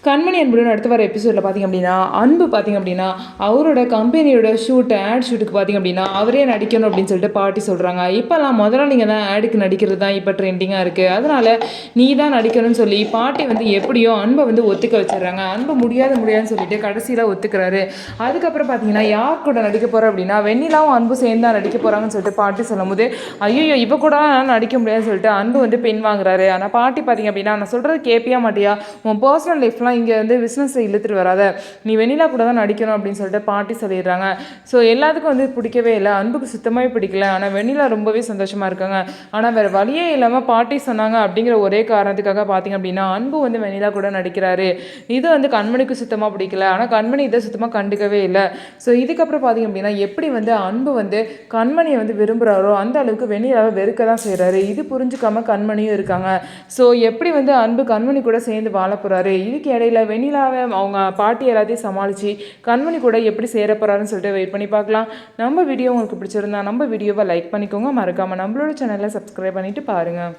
கண்மணி அன்புடன் அடுத்து வர எபிசோடில் பார்த்திங்க அப்படின்னா அன்பு பார்த்திங்க அப்படின்னா அவரோட கம்பெனியோட ஆட் ஷூட்டுக்கு பார்த்திங்க அப்படின்னா அவரே நடிக்கணும் அப்படின்னு சொல்லிட்டு பாட்டி சொல்கிறாங்க. இப்போல்லாம் முதல்ல நீங்கள் தான் ஆடுக்கு நடிக்கிறது தான் இப்போ ட்ரெண்டிங்காக இருக்குது, அதனால் நீ தான் நடிக்கணும்னு சொல்லி பாட்டி வந்து எப்படியோ அன்பை வந்து ஒத்துக்க வச்சிடுறாங்க. அன்பு முடியாதுன்னு சொல்லிட்டு கடைசியில் ஒத்துக்கிறாரு. அதுக்கப்புறம் பார்த்தீங்கன்னா யார் கூட நடிக்க போகிற அப்படின்னா வெண்ணிலாவும் அன்பு சேர்ந்து தான் நடிக்க போகிறாங்கன்னு சொல்லிட்டு பாட்டி சொல்லும் போது ஐயோ இவ கூட நடிக்க முடியாதுன்னு சொல்லிட்டு அன்பு வந்து பெண் வாங்குறாரு. ஆனால் பாட்டி பார்த்திங்க அப்படின்னா நான் சொல்கிறது கேட்பியா மாட்டியா, உன் பர்சனல் லைஃப்லாம் இங்கே வந்து பிஸ்னஸை இழுத்துட்டு வராத, நீ வெண்ணிலா கூட தான் நடிக்கணும் அப்படின்னு சொல்லிட்டு பாட்டி சொல்லிடுறாங்க. ஸோ எல்லாத்துக்கும் வந்து பிடிக்கவே இல்லை, அன்புக்கு சுத்தமாகவே பிடிக்கல. ஆனால் வெண்ணிலா ரொம்பவே சந்தோஷமாக இருக்காங்க. ஆனால் வேறு வழியே இல்லாமல் பாட்டி சொன்னாங்க அப்படிங்கிற ஒரே காரணத்துக்காக பார்த்திங்க அப்படின்னா அன்பு வந்து வெண்ணிலா கூட நடிக்கிறாரு. இது வந்து கண்மணிக்கு சுத்தமாக பிடிக்கல, ஆனால் கண்மணி இதை சுத்தமாக கண்டுக்கவே இல்லை. ஸோ இதுக்கப்புறம் பார்த்திங்க அப்படின்னா எப்படி வந்து அன்பு வந்து கண்மணியை வந்து விரும்புகிறாரோ அந்த அளவுக்கு வெண்ணிலாவை வெறுக்க தான் செய்கிறாரு. இது புரிஞ்சுக்காம கண்மணியும் இருக்காங்க. ஸோ எப்படி வந்து அன்பு கண்மணி கூட சேர்ந்து வாழ போகிறாரு, இதுக்கு இடையில வெண்ணிலாவை அவங்க பாட்டி எல்லாத்தையும் சமாளித்து கண்மணி கூட எப்படி சேர போகிறாருன்னு சொல்லிட்டு வெயிட் பண்ணி பார்க்கலாம். நம்ம வீடியோ உங்களுக்கு பிடிச்சிருந்தா நம்ம வீடியோவை லைக் பண்ணிக்கோங்க, மறக்காமல் நம்மளோட சேனலை சப்ஸ்கிரைப் பண்ணிவிட்டு பாருங்கள்.